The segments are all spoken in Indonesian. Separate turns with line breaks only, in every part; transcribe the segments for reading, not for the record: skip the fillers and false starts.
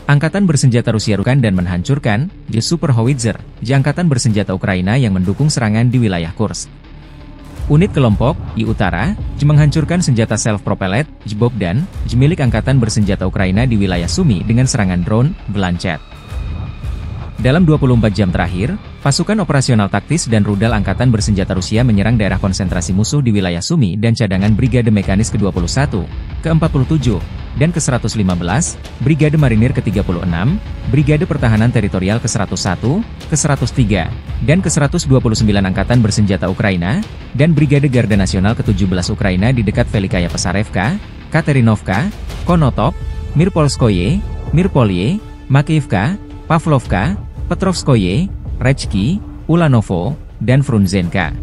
Angkatan bersenjata Rusia rukan dan menghancurkan Super Howitzer, angkatan bersenjata Ukraina yang mendukung serangan di wilayah Kursk. Unit kelompok I Utara menghancurkan senjata self-propelled Bogdan milik angkatan bersenjata Ukraina di wilayah Sumy dengan serangan drone Lancet. Dalam 24 jam terakhir, pasukan operasional taktis dan rudal angkatan bersenjata Rusia menyerang daerah konsentrasi musuh di wilayah Sumy dan cadangan Brigade Mekanis ke-21, ke-47, dan ke-115, Brigade Marinir ke-36, Brigade Pertahanan Teritorial ke-101, ke-103, dan ke-129 Angkatan Bersenjata Ukraina, dan Brigade Garda Nasional ke-17 Ukraina di dekat Velikaya Pesarevka, Katerinovka, Konotop, Mirpolskoye, Mirpolye, Makiivka, Pavlovka, Petrovskoye, Rechki, Ulanovo, dan Frunzenka.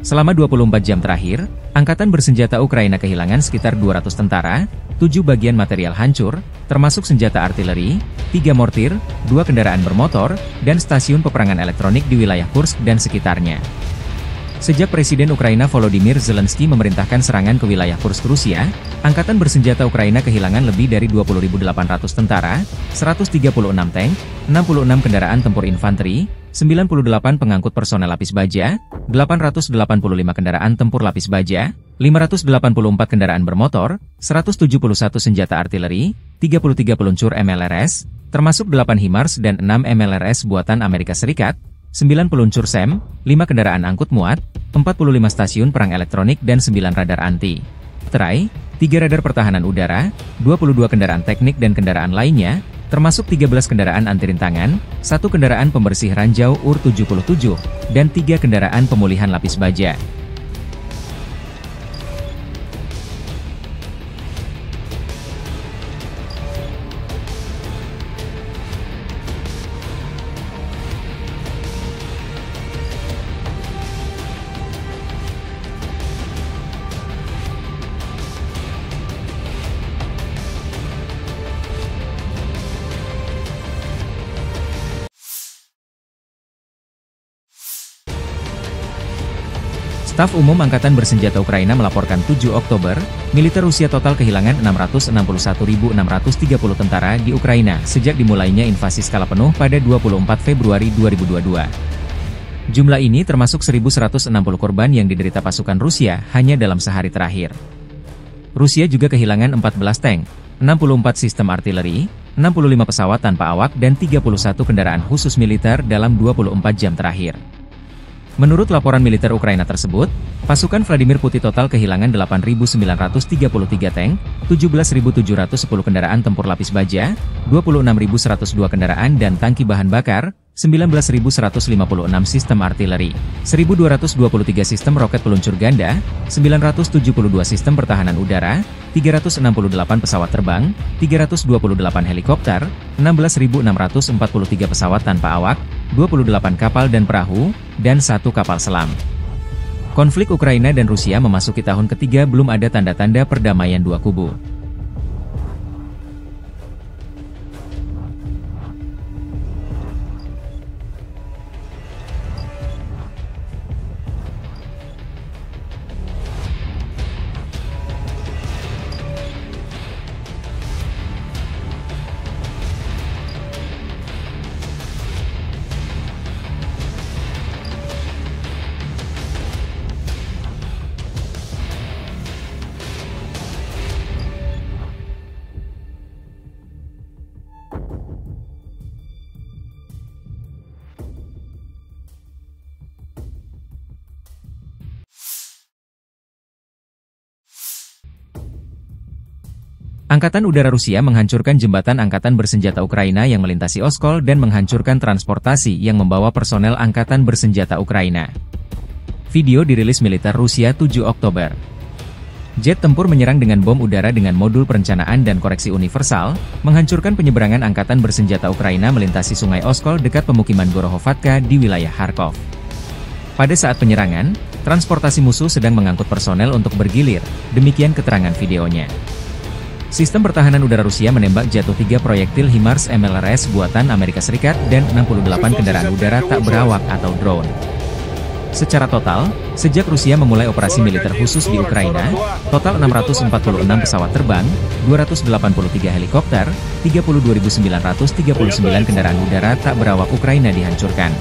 Selama 24 jam terakhir, Angkatan Bersenjata Ukraina kehilangan sekitar 200 tentara, 7 bagian material hancur, termasuk senjata artileri, 3 mortir, 2 kendaraan bermotor, dan stasiun peperangan elektronik di wilayah Kursk dan sekitarnya. Sejak Presiden Ukraina Volodymyr Zelensky memerintahkan serangan ke wilayah Kursk Rusia, Angkatan Bersenjata Ukraina kehilangan lebih dari 20.800 tentara, 136 tank, 66 kendaraan tempur infanteri, 98 pengangkut personel lapis baja, 885 kendaraan tempur lapis baja, 584 kendaraan bermotor, 171 senjata artileri, 33 peluncur MLRS, termasuk 8 HIMARS dan 6 MLRS buatan Amerika Serikat, 9 peluncur SAM, 5 kendaraan angkut muat, 45 stasiun perang elektronik dan 9 radar anti terai, 3 radar pertahanan udara, 22 kendaraan teknik dan kendaraan lainnya, termasuk 13 kendaraan anti rintangan, 1 kendaraan pembersih ranjau UR-77, dan 3 kendaraan pemulihan lapis baja. Staf Umum Angkatan Bersenjata Ukraina melaporkan 7 Oktober, militer Rusia total kehilangan 661.630 tentara di Ukraina sejak dimulainya invasi skala penuh pada 24 Februari 2022. Jumlah ini termasuk 1.160 korban yang diderita pasukan Rusia hanya dalam sehari terakhir. Rusia juga kehilangan 14 tank, 64 sistem artileri, 65 pesawat tanpa awak dan 31 kendaraan khusus militer dalam 24 jam terakhir. Menurut laporan militer Ukraina tersebut, pasukan Vladimir Putin total kehilangan 8.933 tank, 17.710 kendaraan tempur lapis baja, 26.102 kendaraan dan tangki bahan bakar, 19.156 sistem artileri, 1.223 sistem roket peluncur ganda, 972 sistem pertahanan udara, 368 pesawat terbang, 328 helikopter, 16.643 pesawat tanpa awak, 28 kapal dan perahu, dan 1 kapal selam. Konflik Ukraina dan Rusia memasuki tahun ketiga belum ada tanda-tanda perdamaian dua kubu. Angkatan Udara Rusia menghancurkan jembatan Angkatan Bersenjata Ukraina yang melintasi Oskol dan menghancurkan transportasi yang membawa personel Angkatan Bersenjata Ukraina. Video dirilis militer Rusia 7 Oktober. Jet tempur menyerang dengan bom udara dengan modul perencanaan dan koreksi universal, menghancurkan penyeberangan Angkatan Bersenjata Ukraina melintasi sungai Oskol dekat pemukiman Gorohovatka di wilayah Kharkov. Pada saat penyerangan, transportasi musuh sedang mengangkut personel untuk bergilir, demikian keterangan videonya. Sistem pertahanan udara Rusia menembak jatuh 3 proyektil HIMARS MLRS buatan Amerika Serikat dan 68 kendaraan udara tak berawak atau drone. Secara total, sejak Rusia memulai operasi militer khusus di Ukraina, total 646 pesawat terbang, 283 helikopter, 32.939 kendaraan udara tak berawak Ukraina dihancurkan.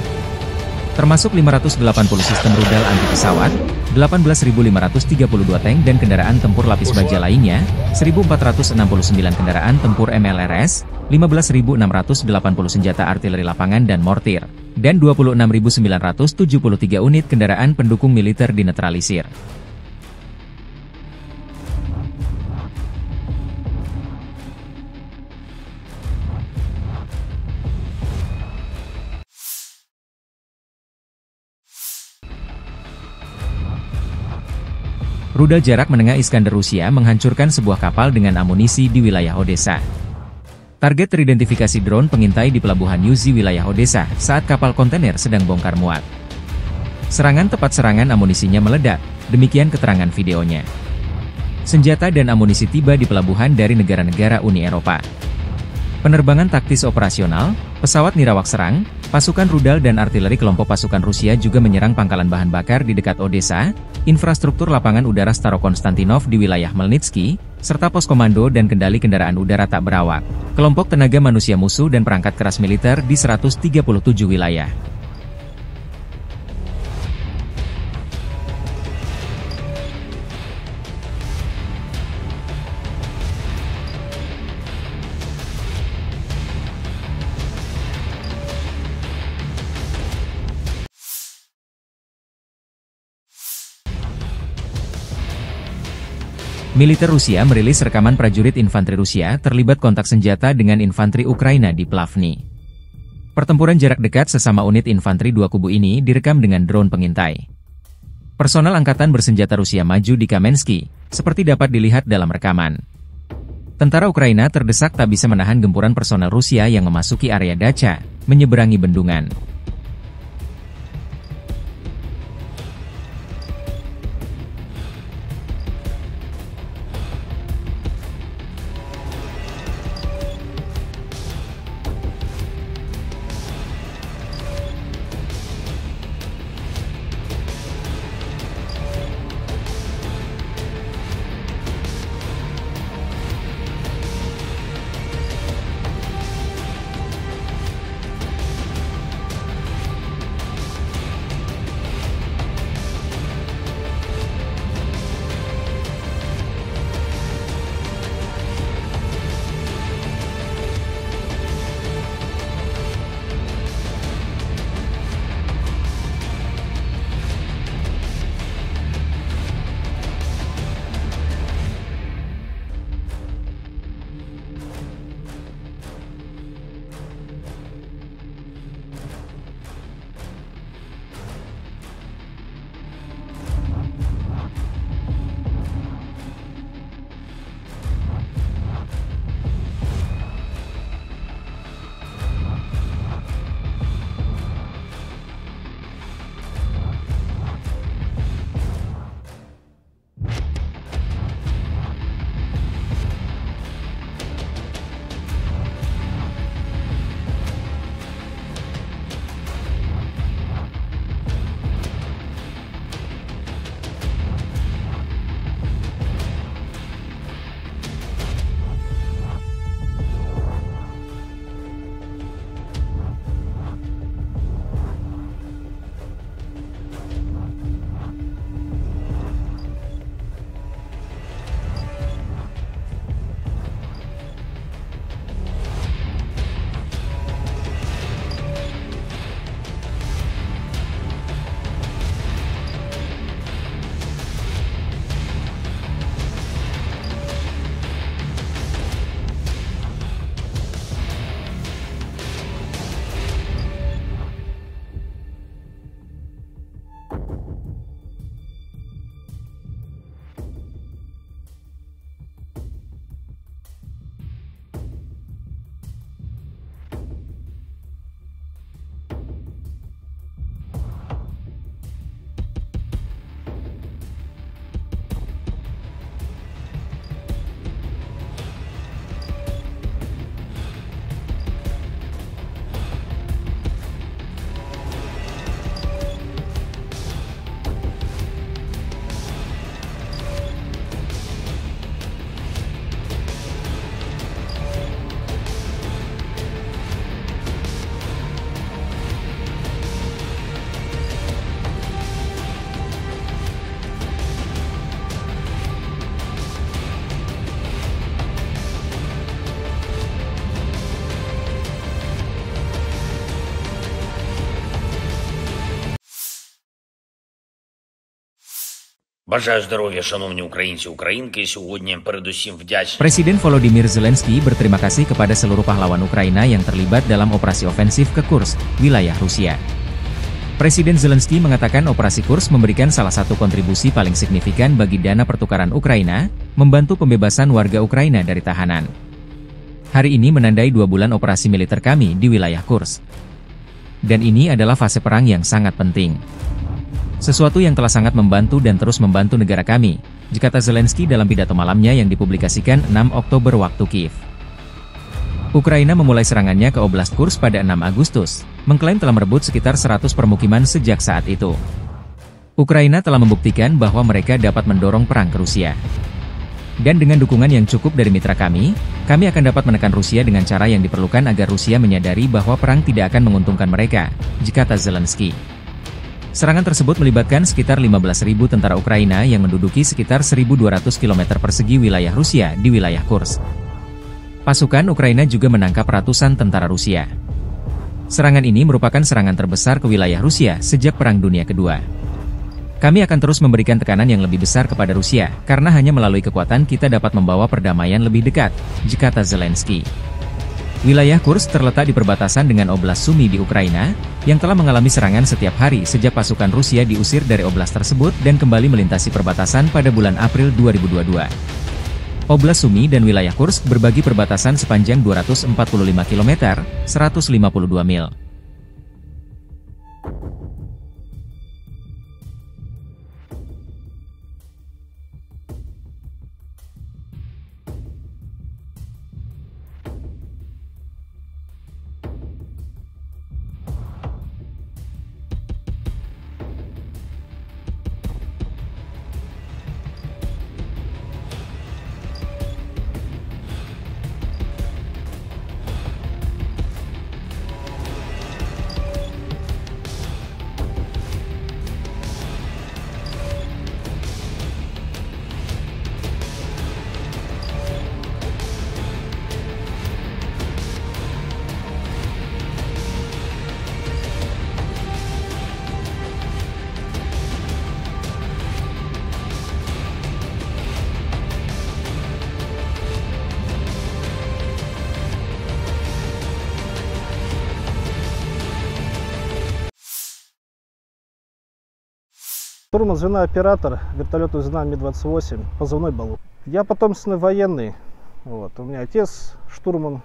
Termasuk 580 sistem rudal anti-pesawat, 18.532 tank dan kendaraan tempur lapis baja lainnya, 1.469 kendaraan tempur MLRS, 15.680 senjata artileri lapangan dan mortir, dan 26.973 unit kendaraan pendukung militer dinetralisir. Rudal jarak menengah Iskander Rusia menghancurkan sebuah kapal dengan amunisi di wilayah Odessa. Target teridentifikasi drone pengintai di pelabuhan Yuzi wilayah Odessa saat kapal kontainer sedang bongkar muat. Serangan tepat serangan amunisinya meledak, demikian keterangan videonya. Senjata dan amunisi tiba di pelabuhan dari negara-negara Uni Eropa. Penerbangan taktis operasional, pesawat nirawak serang, pasukan rudal dan artileri kelompok pasukan Rusia juga menyerang pangkalan bahan bakar di dekat Odessa, infrastruktur lapangan udara Staro-Konstantinov di wilayah Melnitsky, serta pos komando dan kendali kendaraan udara tak berawak, kelompok tenaga manusia musuh dan perangkat keras militer di 137 wilayah. Militer Rusia merilis rekaman prajurit infanteri Rusia terlibat kontak senjata dengan infanteri Ukraina di Plavny. Pertempuran jarak dekat sesama unit infanteri dua kubu ini direkam dengan drone pengintai. Personel angkatan bersenjata Rusia maju di Kamensky, seperti dapat dilihat dalam rekaman. Tentara Ukraina terdesak tak bisa menahan gempuran personel Rusia yang memasuki area Dacha, menyeberangi bendungan.
Бажаю здоров'я, шановні українці, українки. Сьогодні передусім вдячний.
Presiden Volodymyr Zelensky berterima kasih kepada seluruh pahlawan Ukraina yang terlibat dalam operasi ofensif ke Kursk, wilayah Rusia. Presiden Zelensky mengatakan operasi Kursk memberikan salah satu kontribusi paling signifikan bagi dana pertukaran Ukraina, membantu pembebasan warga Ukraina dari tahanan. Hari ini menandai 2 bulan operasi militer kami di wilayah Kursk. Dan ini adalah fase perang yang sangat penting. Sesuatu yang telah sangat membantu dan terus membantu negara kami, kata Zelensky dalam pidato malamnya yang dipublikasikan 6 Oktober waktu Kiev. Ukraina memulai serangannya ke Oblast Kursk pada 6 Agustus, mengklaim telah merebut sekitar 100 permukiman sejak saat itu. Ukraina telah membuktikan bahwa mereka dapat mendorong perang ke Rusia. Dan dengan dukungan yang cukup dari mitra kami akan dapat menekan Rusia dengan cara yang diperlukan agar Rusia menyadari bahwa perang tidak akan menguntungkan mereka, kata Zelensky. Serangan tersebut melibatkan sekitar 15.000 tentara Ukraina yang menduduki sekitar 1.200 km persegi wilayah Rusia di wilayah Kursk. Pasukan Ukraina juga menangkap ratusan tentara Rusia. Serangan ini merupakan serangan terbesar ke wilayah Rusia sejak Perang Dunia Kedua. Kami akan terus memberikan tekanan yang lebih besar kepada Rusia, karena hanya melalui kekuatan kita dapat membawa perdamaian lebih dekat, kata Zelensky. Wilayah Kursk terletak di perbatasan dengan Oblast Sumy di Ukraina, yang telah mengalami serangan setiap hari sejak pasukan Rusia diusir dari oblast tersebut dan kembali melintasi perbatasan pada bulan April 2022. Oblast Sumy dan wilayah Kursk berbagi perbatasan sepanjang 245 km, 152 mil.
Штурман, звена оператор, вертолета звена Ми-28, позывной Балу. Я потомственный военный, вот. У меня отец штурман,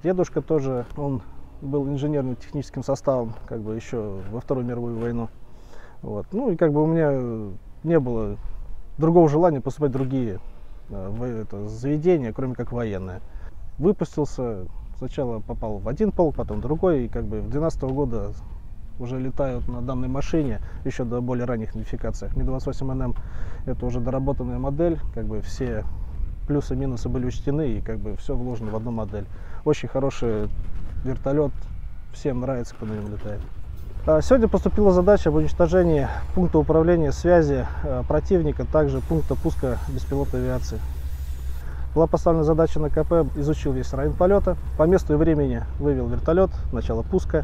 дедушка тоже, он был инженерно-техническим составом, как бы еще во Вторую мировую войну. Вот. Ну и как бы у меня не было другого желания поступать в другие заведения, кроме как военные. Выпустился, сначала попал в один полк, потом в другой, и как бы в 2012 года уже летают на данной машине, еще до более ранних модификациях. Ми-28НМ это уже доработанная модель, как бы все плюсы и минусы были учтены, и как бы все вложено в одну модель. Очень хороший вертолет, всем нравится, кто на нем летает. Сегодня поступила задача об уничтожении пункта управления связи противника, также пункта пуска беспилотной авиации. Была поставлена задача на КП, изучил весь район полета, по месту и времени вывел вертолет, начало пуска.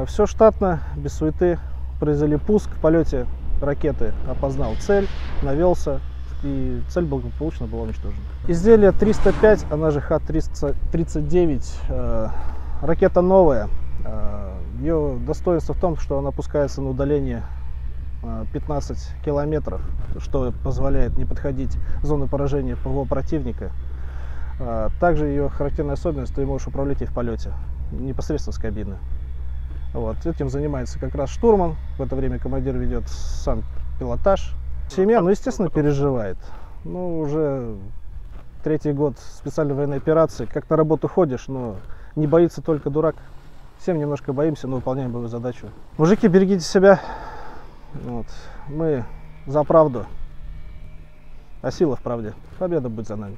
Все штатно, без суеты, произвели пуск, в полете ракеты опознал цель, навелся, и цель благополучно была уничтожена. Изделие 305, она же Х-39, ракета новая. Ее достоинство в том, что она опускается на удаление 15 километров, что позволяет не подходить в зону поражения ПВО противника. Также ее характерная особенность, ты можешь управлять ей в полете, непосредственно с кабины. Вот, этим занимается как раз штурман, в это время командир ведет сам пилотаж. Семья, ну, естественно, переживает. Ну, уже 3-й год специальной военной операции, как на работу ходишь, но не боится только дурак. Всем немножко боимся, но выполняем боевую задачу. Мужики, берегите себя. Вот. Мы за правду, а сила в правде. Победа будет за нами.